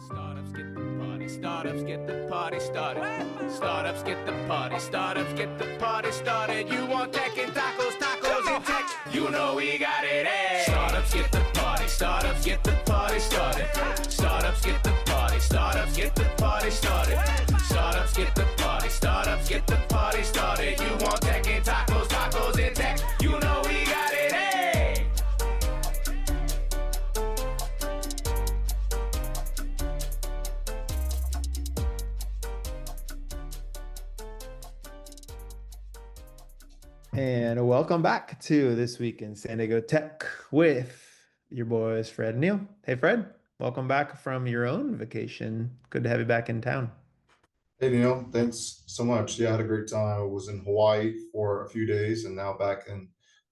Startups get the party, startups get the party started. Startups get the party, startups get the party started. You want tech and tacos, tacos and tech, you know we got it, eh? Startups get the party, startups get the party started. Startups get the party, startups get the party started. Startups get the party, startups get the party started. You want tech and tacos, tacos and tech, you know we got it, eh? And welcome back to This Week in San Diego Tech with your boys, Fred and Neal. Hey, Fred, welcome back from your own vacation. Good to have you back in town. Hey Neil, thanks so much. Yeah, I had a great time. I was in Hawaii for a few days and now back in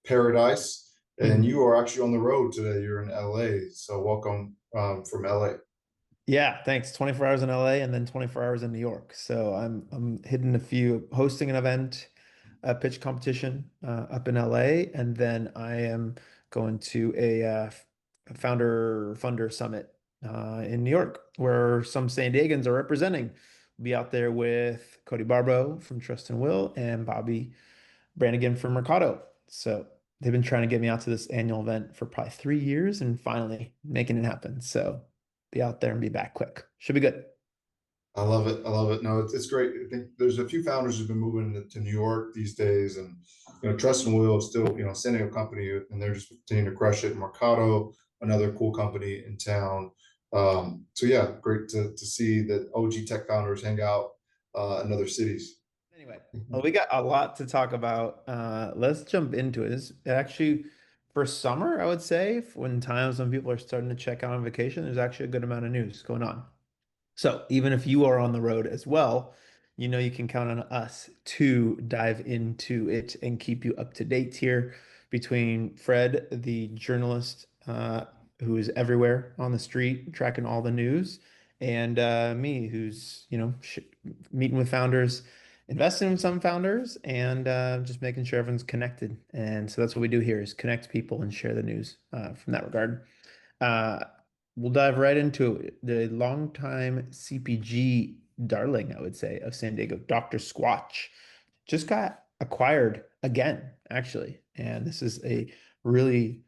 paradise. And you are actually on the road today. You're in LA. So welcome from LA. Yeah, thanks. 24 hours in LA and then 24 hours in New York. So I'm hosting an event, a pitch competition up in LA, and then I am going to a founder funder summit in New York, where some San Diegans are representing. Be out there with Cody Barbo from Trust and Will and Bobby Brannigan from Mercado. So they've been trying to get me out to this annual event for probably 3 years and finally making it happen. So be out there and be back quick. Should be good. I love it. I love it. No, it's great. I think there's a few founders who've been moving to New York these days, and Trust and Will is still San Diego company, and they're just continuing to crush it. Mercado, another cool company in town. So yeah, great to see that OG tech founders hang out in other cities. Anyway, well, we got a lot to talk about. Let's jump into it. It's actually for summer, I would say, when people are starting to check out on vacation, there's actually a good amount of news going on. So even if you are on the road as well, you can count on us to dive into it and keep you up to date here between Fred, the journalist, who is everywhere on the street tracking all the news, and me, who's meeting with founders, investing in some founders, and just making sure everyone's connected. And so that's what we do here: is connect people and share the news from that regard. Uh, we'll dive right into it. The longtime CPG darling, I would say, of San Diego, Dr. Squatch, just got acquired again, actually. And this is a really,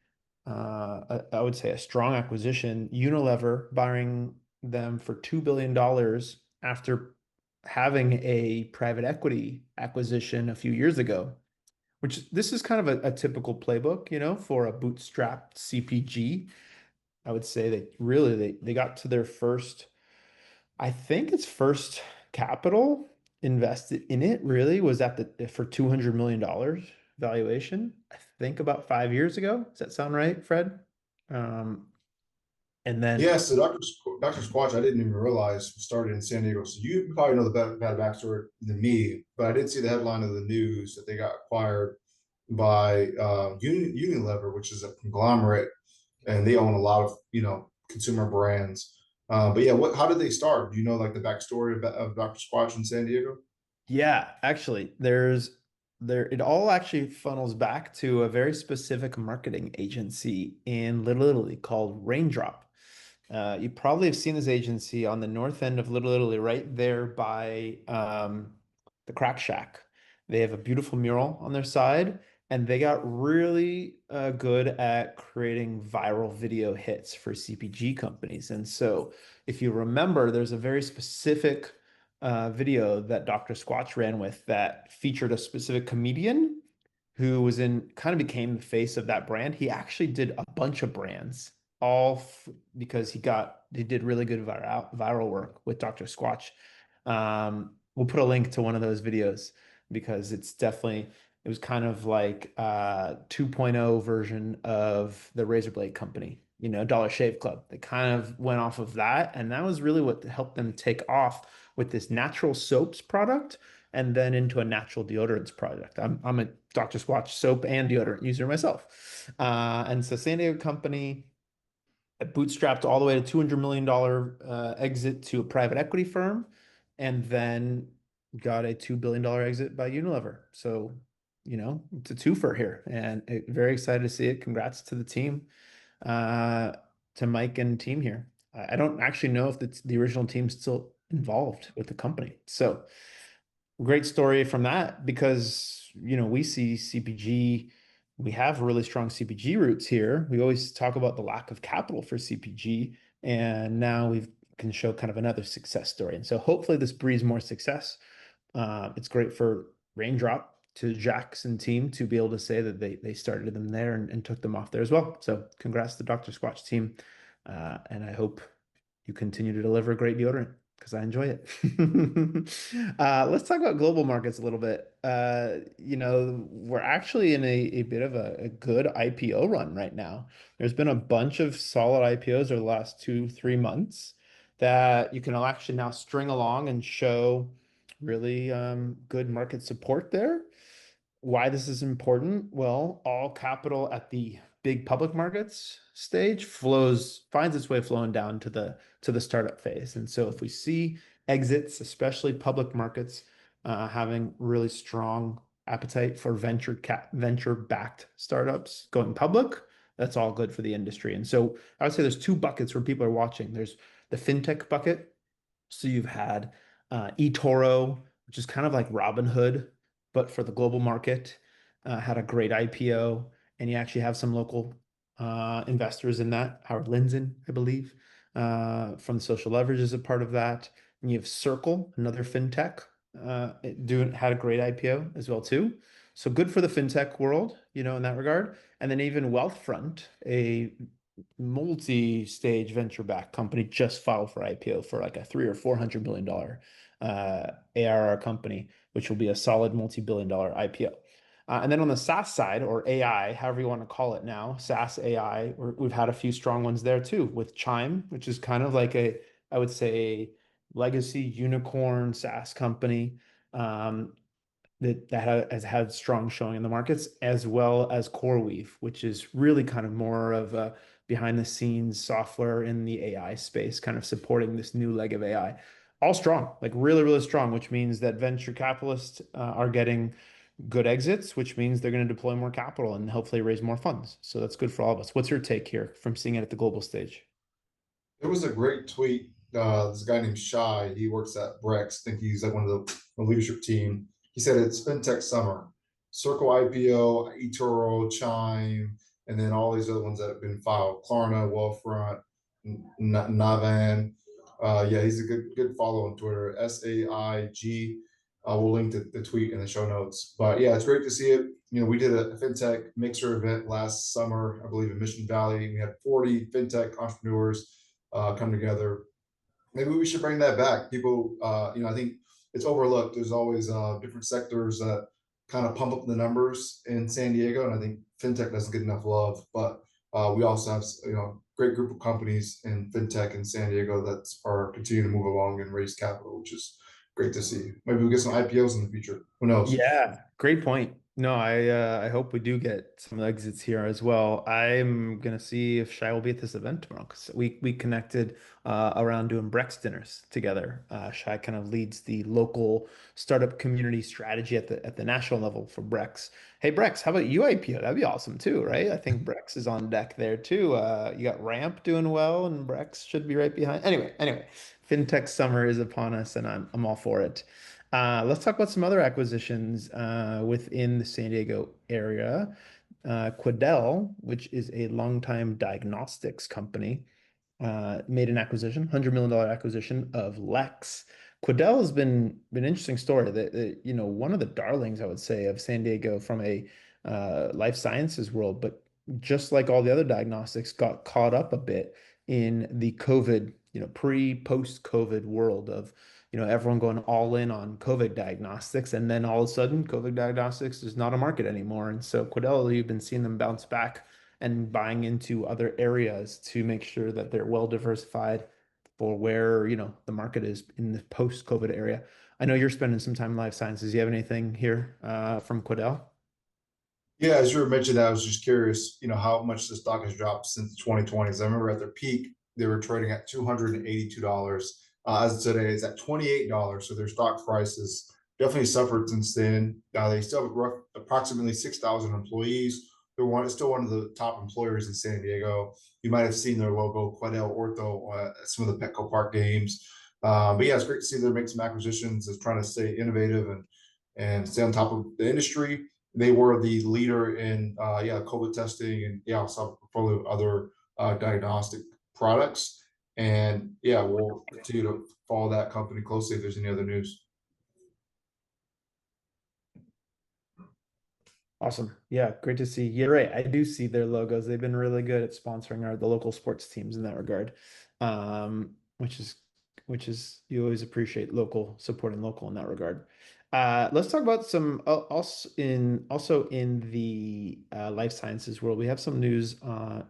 I would say, a strong acquisition. Unilever buying them for $2 billion after having a private equity acquisition a few years ago, which this is kind of a typical playbook, for a bootstrapped CPG. I would say that really they got to their first, I think it's first capital invested in it really was for $200 million valuation, I think about 5 years ago. Does that sound right, Fred? Um, and then Yeah, so Dr. Squatch, I didn't even realize started in San Diego. So you probably know the better backstory than me, but I did see the headline of the news that they got acquired by Unilever, which is a conglomerate, and they own a lot of consumer brands. But yeah, how did they start? Do you know like the backstory of Dr. Squatch in San Diego? Yeah, actually, it all actually funnels back to a very specific marketing agency in Little Italy called Raindrop. You probably have seen this agency on the north end of Little Italy, right there by the Crack Shack. They have a beautiful mural on their side, and they got really good at creating viral video hits for CPG companies. And so, if you remember, there's a very specific video that Dr. Squatch ran with that featured a specific comedian who kind of became the face of that brand. He actually did a bunch of brands, because he did really good viral work with Dr. Squatch. We'll put a link to one of those videos because it was kind of like a 2.0 version of the Razor Blade Company, Dollar Shave Club. They kind of went off of that, and that was really what helped them take off with this natural soaps product and then into a natural deodorants product. I'm a Dr. Squatch soap and deodorant user myself. And so San Diego company bootstrapped all the way to $200 million exit to a private equity firm, and then got a $2 billion exit by Unilever. So, it's a twofer here, and very excited to see it. Congrats to the team, to Mike and team here. I don't actually know if the original team's still involved with the company. So great story from that because, we see CPG, we have really strong CPG roots here. We always talk about the lack of capital for CPG, and now we can show kind of another success story. And so hopefully this breeds more success. It's great for Raindrop to Jackson team to be able to say that they started them there and took them off there as well. So congrats to the Dr. Squatch team. And I hope you continue to deliver great deodorant because I enjoy it. Let's talk about global markets a little bit. We're actually in a bit of a good IPO run right now. There's been a bunch of solid IPOs over the last 2-3 months that you can actually now string along and show really good market support there. Why this is important? Well, all capital at the big public markets stage finds its way flowing down to the startup phase. And so if we see exits, especially public markets, having really strong appetite for venture-backed startups going public, that's all good for the industry. And so I would say there's two buckets where people are watching. There's the fintech bucket. So you've had eToro, which is kind of like Robinhood, but for the global market, had a great IPO, and you actually have some local investors in that. Howard Lindzon, I believe, from Social Leverage is a part of that. And you have Circle, another fintech, had a great IPO as well too. So good for the fintech world, in that regard. And then even Wealthfront, a multi-stage venture-backed company, just filed for IPO for like a $300 or $400 million ARR company, which will be a solid multi-billion-dollar IPO. And then on the SaaS side, or AI, however you want to call it now, SaaS AI, we've had a few strong ones there too, with Chime, which is kind of like I would say, legacy unicorn SaaS company that has had strong showing in the markets, as well as Coreweave, which is really kind of more of a behind the scenes software in the AI space, kind of supporting this new leg of AI. All strong, like really, really strong, which means that venture capitalists are getting good exits, which means they're going to deploy more capital and hopefully raise more funds. So that's good for all of us. What's your take here from seeing it at the global stage? There was a great tweet. This guy named Shy, he works at Brex. I think he's like one of the leadership team. He said it's fintech summer. Circle IPO, eToro, Chime, and then all these other ones that have been filed. Klarna, Wealthfront, Navan. Yeah, he's a good follow on Twitter. SAIG. We'll link the tweet in the show notes. But yeah, it's great to see it. We did a fintech mixer event last summer, I believe, in Mission Valley. We had 40 fintech entrepreneurs come together. Maybe we should bring that back. People, I think it's overlooked. There's always different sectors that kind of pump up the numbers in San Diego, and I think fintech doesn't get enough love. But we also have great group of companies in fintech in San Diego that are continuing to move along and raise capital, which is great to see. Maybe we'll get some IPOs in the future. Who knows? Yeah, great point. No, I hope we do get some exits here as well. I'm gonna see if Shai will be at this event tomorrow because we connected around doing Brex dinners together. Shai kind of leads the local startup community strategy at the national level for Brex. Hey Brex, how about you IPO? That'd be awesome too, right? I think Brex is on deck there too. You got Ramp doing well, and Brex should be right behind. Anyway, fintech summer is upon us, and I'm all for it. Let's talk about some other acquisitions within the San Diego area. Quidel, which is a longtime diagnostics company, made an acquisition, $100 million acquisition of Lex. Quidel has been an interesting story. One of the darlings, I would say, of San Diego from a life sciences world, but just like all the other diagnostics, got caught up a bit in the COVID, post-COVID world of everyone going all in on COVID diagnostics, and then all of a sudden, COVID diagnostics is not a market anymore. And so Quidel, you've been seeing them bounce back and buying into other areas to make sure that they're well diversified for where the market is in the post-COVID area. I know you're spending some time in life sciences. Do you have anything here from Quidel? Yeah, as you were mentioning, I was just curious, how much the stock has dropped since 2020s. I remember at their peak, they were trading at $282. As of today, it's at $28. So their stock price has definitely suffered since then. They still have approximately 6,000 employees, they're still one of the top employers in San Diego. You might have seen their logo, Quidel Ortho, at some of the Petco Park games. But yeah, it's great to see them make some acquisitions. Is trying to stay innovative and stay on top of the industry. They were the leader in COVID testing, and also a portfolio of other diagnostic products. And yeah, we'll continue to follow that company closely if there's any other news. Awesome. Yeah, great to see. You're right. I do see their logos. They've been really good at sponsoring the local sports teams in that regard. Which is you always appreciate local supporting local in that regard. Let's talk about some also in the life sciences world. We have some news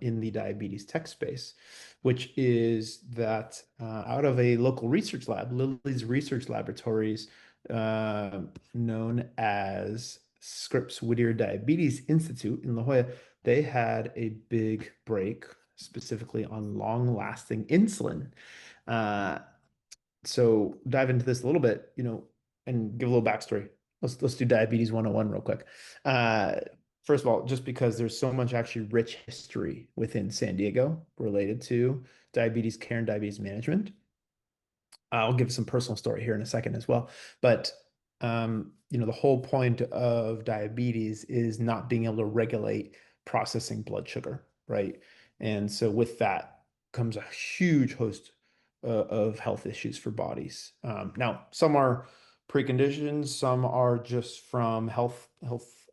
in the diabetes tech space, which is that out of a local research lab, Lilly's Research Laboratories, known as Scripps Whittier Diabetes Institute in La Jolla, they had a big break specifically on long-lasting insulin. So dive into this a little bit, and give a little backstory. Let's do diabetes 101 real quick. First of all, just because there's so much actually rich history within San Diego related to diabetes care and diabetes management. I'll give some personal story here in a second as well. But the whole point of diabetes is not being able to regulate processing blood sugar, right? And so with that comes a huge host of health issues for bodies. Now, some are preconditions, some are just from health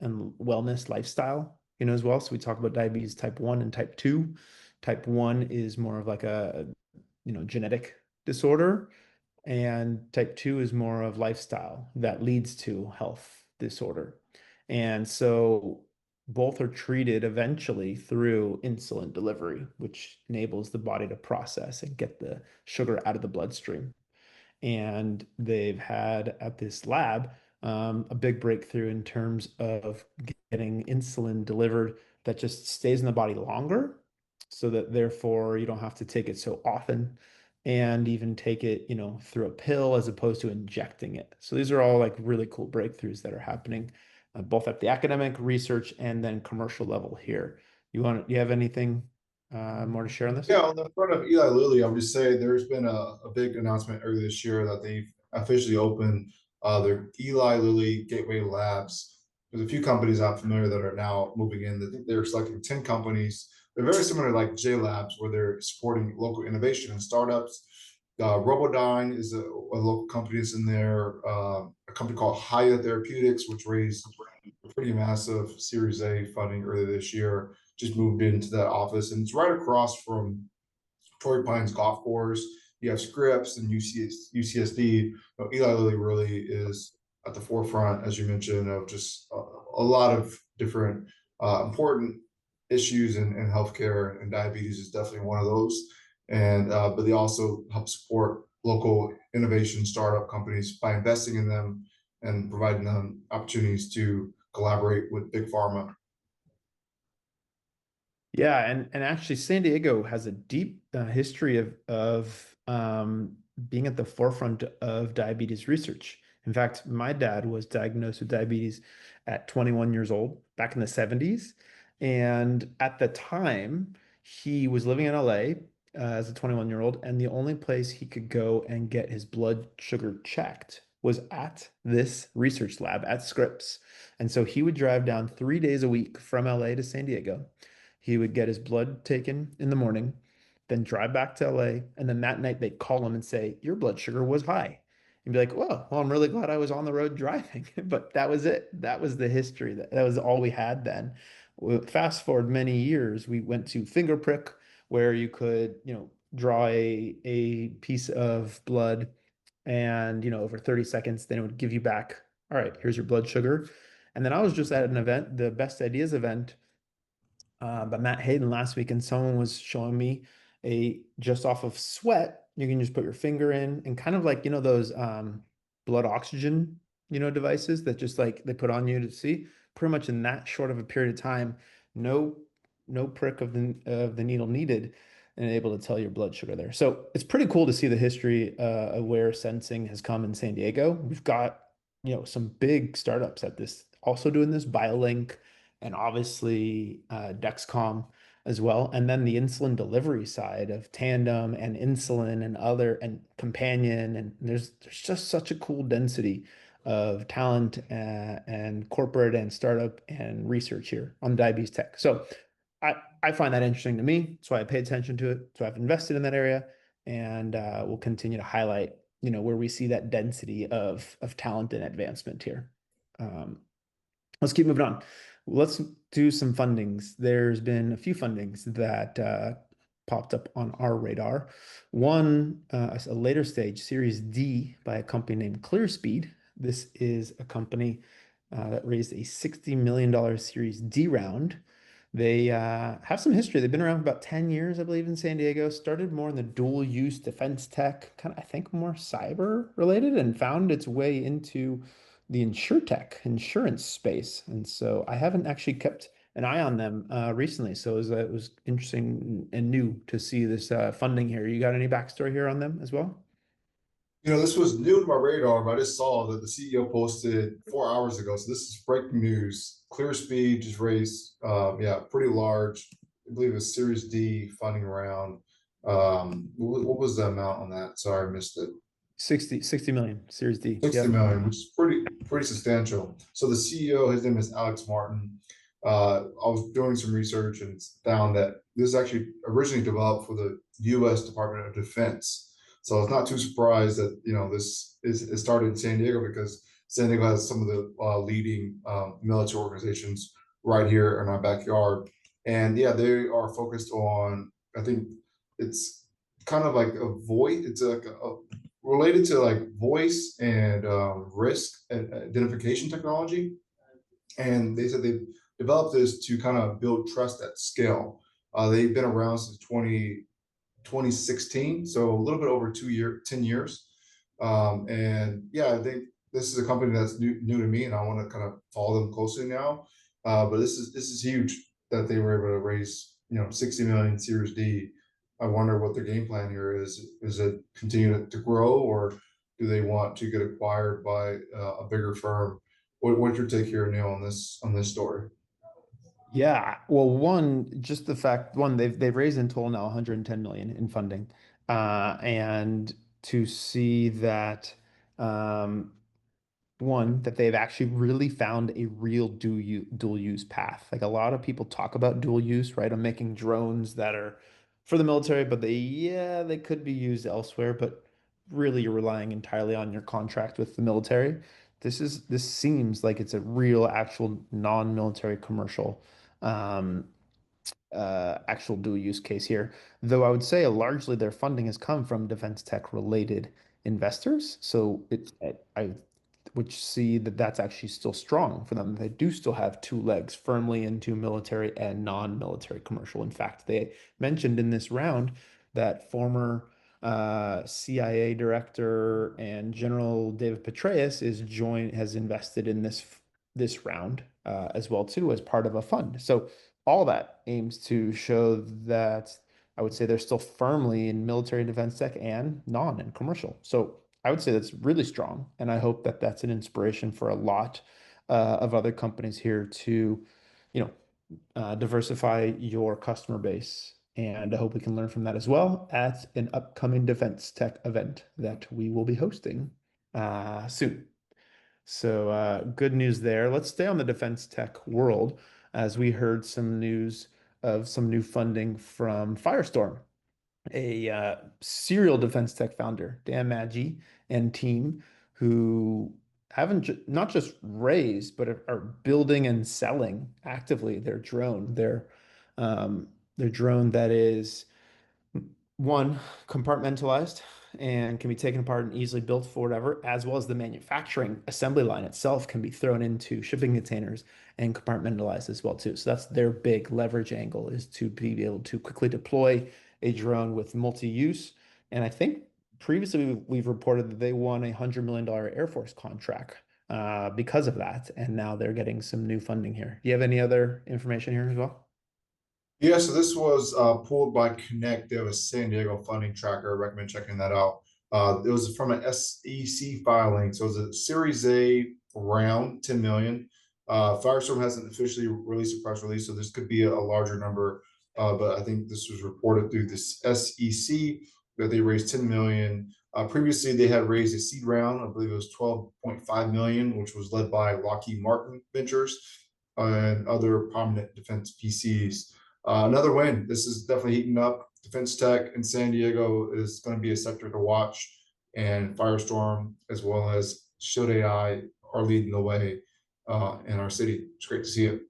and wellness lifestyle, as well. So we talk about diabetes type 1 and type 2. Type 1 is more of like a genetic disorder, and type 2 is more of lifestyle that leads to health disorder. And so both are treated eventually through insulin delivery, which enables the body to process and get the sugar out of the bloodstream. And they've had at this lab a big breakthrough in terms of getting insulin delivered that just stays in the body longer, so that therefore you don't have to take it so often, and even take it, through a pill as opposed to injecting it. So these are all like really cool breakthroughs that are happening both at the academic research and then commercial level here. Do you have anything more to share on this? Yeah, on the front of Eli Lilly, I would just say there's been a big announcement earlier this year that they've officially opened their Eli Lilly Gateway Labs. There's a few companies I'm familiar that are now moving in. I think they're selecting 10 companies. They're very similar to like J Labs, where they're supporting local innovation and startups. Robodyne is a local company that's in there. A company called Haya Therapeutics, which raised a pretty massive Series A funding earlier this year, just moved into that office, and it's right across from Torrey Pines Golf Course. You have Scripps and UCSD. Eli Lilly really is at the forefront, as you mentioned, of just a lot of different important issues in healthcare, and diabetes is definitely one of those. And but they also help support local innovation startup companies by investing in them and providing them opportunities to collaborate with big pharma. Yeah, and actually, San Diego has a deep history of being at the forefront of diabetes research. In fact, my dad was diagnosed with diabetes at 21 years old back in the 70s. And at the time, he was living in LA as a 21-year-old, and the only place he could go and get his blood sugar checked was at this research lab at Scripps. And so he would drive down 3 days a week from LA to San Diego. He would get his blood taken in the morning, then drive back to LA, and then that night they'd call him and say, "Your blood sugar was high." And be like, "Well, I'm really glad I was on the road driving." But that was it. That was the history. That was all we had then. Fast forward many years, we went to finger prick, where you could, draw a piece of blood, and, over 30 seconds, then it would give you back, "All right, here's your blood sugar." And then I was just at an event, the Best Ideas event, by Matt Hayden last week, and someone was showing me just off of sweat, you can just put your finger in, and kind of like, those blood oxygen, devices that just like they put on you to see, pretty much in that short of a period of time, no prick of the needle needed, and able to tell your blood sugar there. So it's pretty cool to see the history of where sensing has come in San Diego. We've got, some big startups at this also doing this. BioLink and obviously Dexcom as well. And then the insulin delivery side of Tandem and Insulin and other and Companion. And there's just such a cool density of talent and corporate and startup and research here on diabetes tech. So I find that interesting to me. That's why I pay attention to it. So I've invested in that area, and we'll continue to highlight, where we see that density of talent and advancement here. Let's keep moving on. Let's do some fundings. There's been a few fundings that popped up on our radar. One, a later stage Series D by a company named ClearSpeed. This is a company that raised a $60 million Series D round. They have some history. They've been around for about 10 years, I believe, in San Diego. Started more in the dual use defense tech, kind of, I think, more cyber related, and found its way into the insurance space. And so I haven't actually kept an eye on them recently. So it was interesting and new to see this funding here. You got any backstory here on them as well? This was new to my radar, but I just saw that the CEO posted 4 hours ago. So this is breaking news. ClearSpeed just raised, pretty large, I believe it's Series D funding round. What was the amount on that? Sorry, I missed it. 60 million Series D. 60 Yep. million, which is pretty substantial. So the CEO, his name is Alex Martin. I was doing some research and found that this is actually originally developed for the U.S. Department of Defense. So I was not too surprised that this is started in San Diego, because San Diego has some of the leading military organizations right here in our backyard. And yeah, they are focused on, I think it's kind of like a voice. It's like related to like voice and risk and identification technology. And they said they've developed this to kind of build trust at scale. They've been around since 2016, so a little bit over 10 years. And yeah, I think this is a company that's new to me, and I want to kind of follow them closely now. But this is huge that they were able to raise 60 million Series D. I wonder what their game plan here is. Is it continue to grow, or do they want to get acquired by a bigger firm? What's your take here, Neal, on this story? Yeah, well, just the fact, they've raised in total now 110 million in funding, and to see that, um, that they've actually really found a real dual use path. Like, a lot of people talk about dual use, right? I'm making drones that are for the military, but they could be used elsewhere, but really you're relying entirely on your contract with the military. This seems like it's a real actual non-military commercial um, actual dual use case here. Though I would say largely their funding has come from defense tech related investors. So I would see that that's actually still strong for them. They do still have two legs firmly into military and non-military commercial. In fact, they mentioned in this round that former CIA director and General David Petraeus has invested in this round as well too, as part of a fund. So all that aims to show that I would say they're still firmly in military and defense tech and non and commercial. So I would say that's really strong, and I hope that that's an inspiration for a lot of other companies here to, diversify your customer base. And I hope we can learn from that as well at an upcoming defense tech event that we will be hosting soon. So good news there. Let's stay on the defense tech world, as we heard some news of some new funding from Firestorm, a serial defense tech founder, Dan Maggi and team, who haven't not just raised, but are building and selling actively their drone that is, one, compartmentalized and can be taken apart and easily built for whatever, as well as the manufacturing assembly line itself can be thrown into shipping containers and compartmentalized as well too. So that's their big leverage angle, is to be able to quickly deploy a drone with multi-use. And I think previously we've reported that they won $100 million Air Force contract because of that, and now they're getting some new funding here. Do you have any other information here as well? Yeah, so this was pulled by Connect. They have a San Diego funding tracker. I recommend checking that out. It was from an SEC filing. So it was a Series A round, 10 million. Firestorm hasn't officially released a press release, so this could be a larger number. But I think this was reported through this SEC that they raised 10 million. Previously, they had raised a seed round, I believe it was 12.5 million, which was led by Lockheed Martin Ventures and other prominent defense PCs. Another win. This is definitely heating up. Defense tech in San Diego is going to be a sector to watch, and Firestorm as well as Shield AI are leading the way in our city. It's great to see it.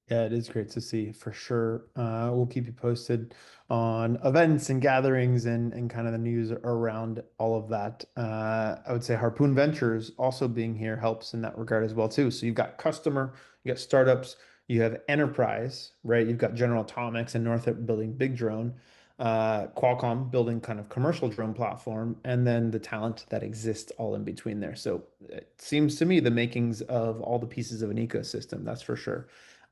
Yeah, it is great to see for sure. We'll keep you posted on events and gatherings and kind of the news around all of that. I would say Harpoon Ventures also being here helps in that regard as well too. So you've got customer, you got startups, you have enterprise, right? You've got General Atomics and Northrop building big drone, Qualcomm building kind of commercial drone platform, and then the talent that exists all in between there. So it seems to me the makings of all the pieces of an ecosystem, that's for sure.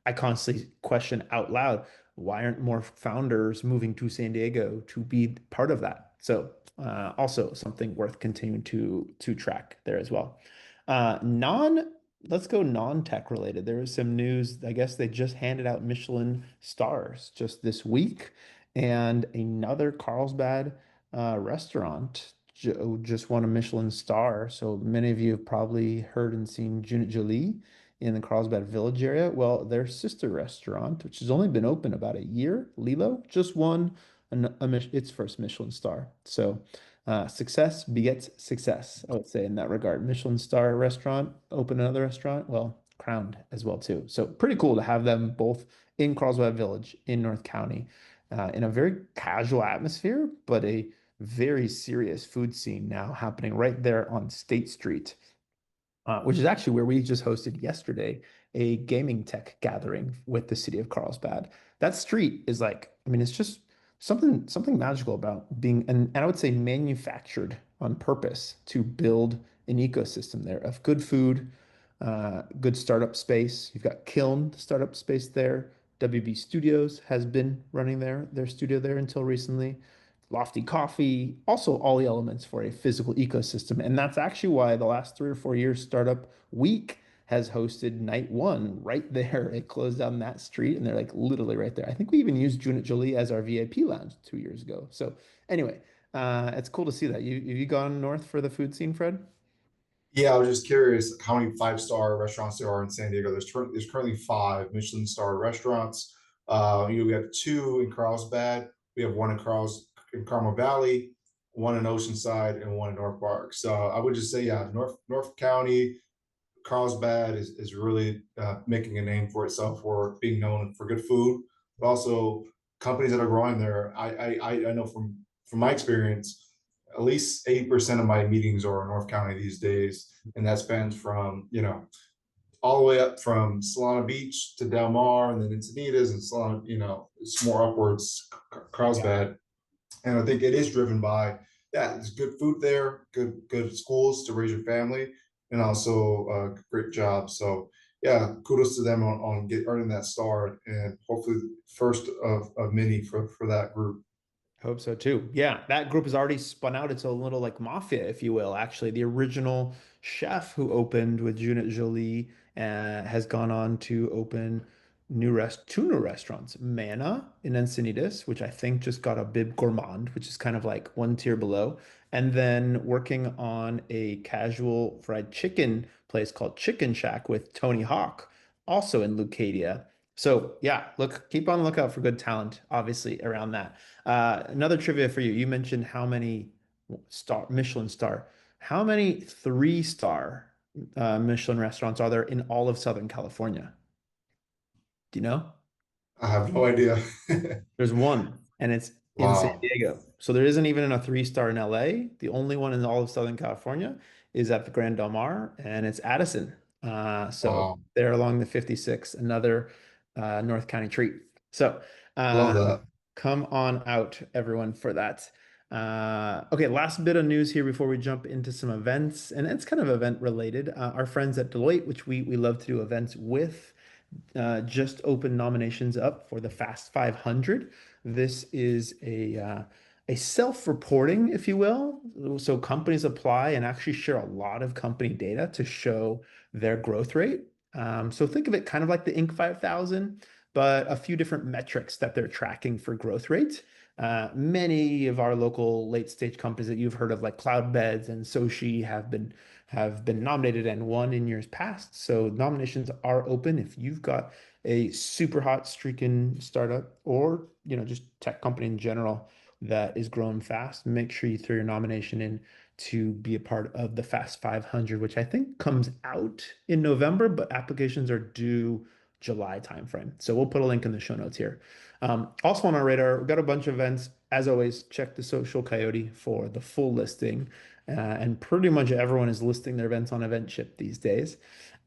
I constantly question out loud, why aren't more founders moving to San Diego to be part of that? So also something worth continuing to track there as well. Non, let's go non-tech related. There was some news. I guess they just handed out Michelin stars just this week, and another Carlsbad restaurant just won a Michelin star. So many of you have probably heard and seen Junit Jolie in the Carlsbad Village area. Well, their sister restaurant, which has only been open about a year, Lilo, just won its first Michelin star. So success begets success, I would say, in that regard. Michelin star restaurant, open another restaurant, well, crowned as well, too. So pretty cool to have them both in Carlsbad Village in North County in a very casual atmosphere, but a very serious food scene now happening right there on State Street, which is actually where we just hosted yesterday a gaming tech gathering with the city of Carlsbad. That street is like, I mean, it's just something magical about being, and I would say manufactured on purpose to build an ecosystem there of good food, good startup space. You've got Kiln, the startup space there. WB Studios has been running their studio there until recently. Lofty Coffee, also all the elements for a physical ecosystem. And that's actually why the last 3 or 4 years, Startup Week has hosted night one right there. It closed down that street and they're like literally right there. I think we even used Junit Jolie as our VIP lounge 2 years ago. So anyway, it's cool to see that. Have you gone north for the food scene, Fred? Yeah, I was just curious how many five-star restaurants there are in San Diego. There's currently five Michelin star restaurants. We have two in Carlsbad. We have one in Carmel Valley, one in Oceanside, and one in North Park. So I would just say, yeah, North County, Carlsbad is really making a name for itself for being known for good food, but also companies that are growing there. I know from my experience, at least 80% of my meetings are in North County these days, and that spans from all the way up from Solana Beach to Del Mar, and then Encinitas and Solana. It's more upwards Carlsbad, and I think it is driven by there's good food there, good schools to raise your family, and also great jobs. So yeah, kudos to them on earning that star, and hopefully first of many for that group. Hope so too. Yeah, that group has already spun out its own little like mafia, if you will. Actually, the original chef who opened with Junit Jolie has gone on to open two new restaurants. Mana in Encinitas, which I think just got a Bib Gourmand, which is kind of like one tier below, and then working on a casual fried chicken place called Chicken Shack with Tony Hawk, also in Lucadia. So yeah, keep on the lookout for good talent, obviously, around that. Another trivia for you. You mentioned how many Michelin star. How many three-star Michelin restaurants are there in all of Southern California? Do you know? I have no idea. There's one, and it's in San Wow. Diego. So there isn't even a three-star in LA. The only one in all of Southern California is at the Grand Del Mar, and it's Addison. So Wow. they're along the 56, another North County treat. So Love uh, that. come on out, everyone, for that. Okay, last bit of news here before we jump into some events, and it's kind of event related. Our friends at Deloitte, which we love to do events with, just opened nominations up for the Fast 500. This is a self-reporting, if you will. So companies apply and actually share a lot of company data to show their growth rate. So think of it kind of like the Inc. 5000, but a few different metrics that they're tracking for growth rate. Many of our local late stage companies that you've heard of, like Cloudbeds and Soshi, have been nominated and won in years past. So nominations are open if you've got a super hot streaking startup, or just tech company in general that is growing fast. Make sure you throw your nomination in to be a part of the Fast 500, which I think comes out in November, but applications are due July timeframe. So we'll put a link in the show notes here. Also on our radar, we've got a bunch of events. As always, check the Social Coyote for the full listing. And pretty much everyone is listing their events on EventShip these days.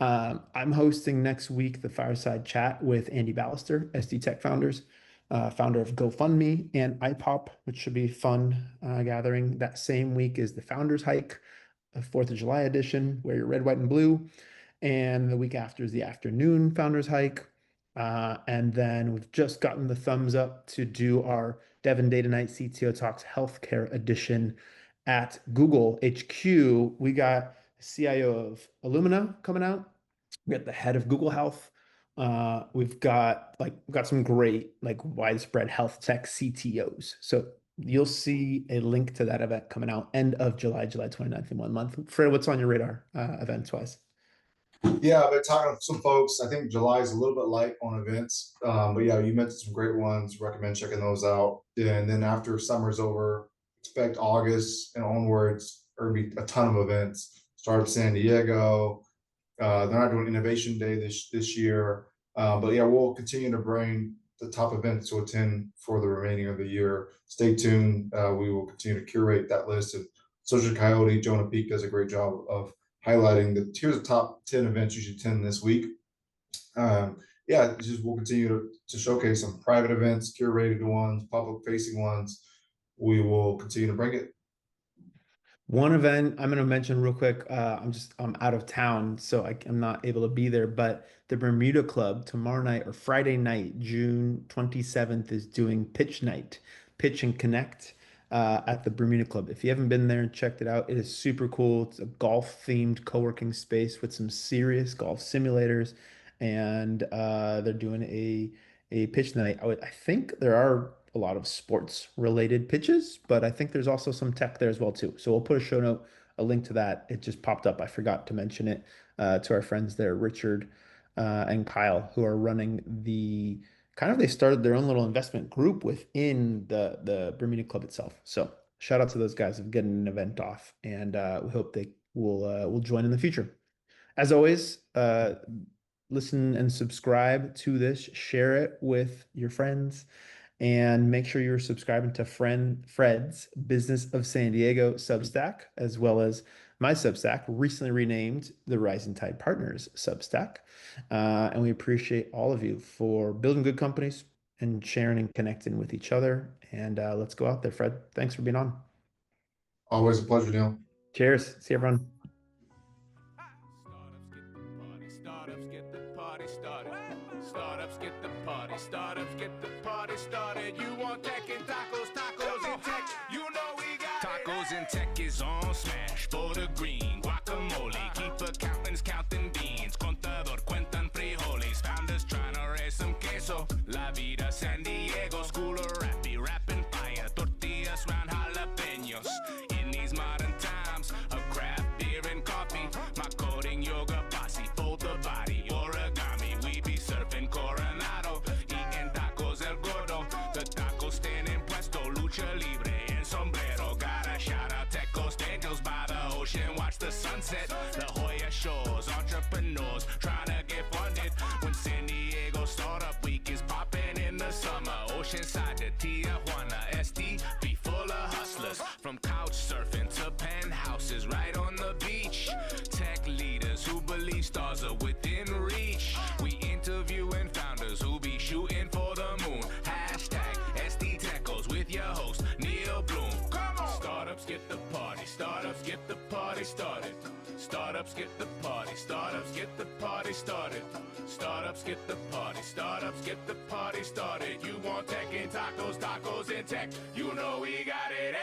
I'm hosting next week the Fireside Chat with Andy Ballister, SD Tech Founders, founder of GoFundMe and IPOP, which should be fun gathering. That same week is the Founders Hike, the 4th of July edition, wear your red, white, and blue. And the week after is the afternoon Founders Hike. And then we've just gotten the thumbs up to do our Devin Data Night CTO Talks Healthcare Edition at Google HQ. We got the CIO of Illumina coming out. We got the head of Google Health. We've got some great widespread health tech CTOs. So you'll see a link to that event coming out end of July 29th in 1 month. Fred, what's on your radar events wise? Yeah, I've been talking to some folks. I think July is a little bit light on events. But yeah, you mentioned some great ones. Recommend checking those out. And then after summer's over, expect August and onwards, there'll be a ton of events. Start at San Diego. They're not doing Innovation Day this year. But yeah, we'll continue to bring the top events to attend for the remaining of the year. Stay tuned. We will continue to curate that list. And Social Coyote, Jonah Peak does a great job of highlighting here's the top 10 events you should attend this week. Yeah, we'll continue to showcase some private events, curated ones, public facing ones. We will continue to bring it. One event I'm going to mention real quick. I'm out of town, so I'm not able to be there. But the Bermuda Club tomorrow night, or Friday night, June 27th, is doing Pitch Night, Pitch and Connect at the Bermuda Club. If you haven't been there and checked it out, it is super cool. It's a golf themed co-working space with some serious golf simulators, and they're doing a pitch night. I think there are a lot of sports related pitches, but I think there's also some tech there as well too. So we'll put a show note, a link to that. It just popped up. I forgot to mention it to our friends there, Richard and Kyle, who are running they started their own little investment group within the Bermuda Club itself. So shout out to those guys of getting an event off, and we hope they will join in the future. As always, listen and subscribe to this, share it with your friends, and make sure you're subscribing to Fred's Business of San Diego Substack, as well as my Substack, recently renamed the Rising Tide Partners Substack. And we appreciate all of you for building good companies and sharing and connecting with each other. And let's go out there, Fred. Thanks for being on. Always a pleasure, Neal. Cheers. See everyone. Startups get the party started. Startups get the party. Startups get the party started. You want tech and tacos, tacos and tech. You know we got tacos and tech is on smash. Border green, guacamole. Keep accountants counting beans. Contador cuentan frijoles. Founders trying to raise some queso. La vida San Diego. School of rappy, rapping fire. Tortillas round jalapenos. In these modern times of craft beer and coffee. My coding yoga posse. Fold the body, origami. We be surfing Coronado. Eating tacos el gordo. The tacos stand in puesto. Lucha libre and sombrero. Gotta shout out Tecos Daniels by the ocean. Watch the sunset. The Hoya shores. Entrepreneurs trying to get funded. When San Diego Startup Week is popping in the summer. Oceanside to Tijuana. SD be full of hustlers. From couch surfing to penthouses right on the beach. Tech leaders who believe stars are within reach. We interviewing founders who be shooting for the moon. Hashtag SD Techos with your host, Neal Bloom. Come on! Startups get the party. Startups get the party started. Startups get the party. Startups get the party started. Startups get the party. Startups get the party started. You want tech and tacos, tacos and tech. You know we got it.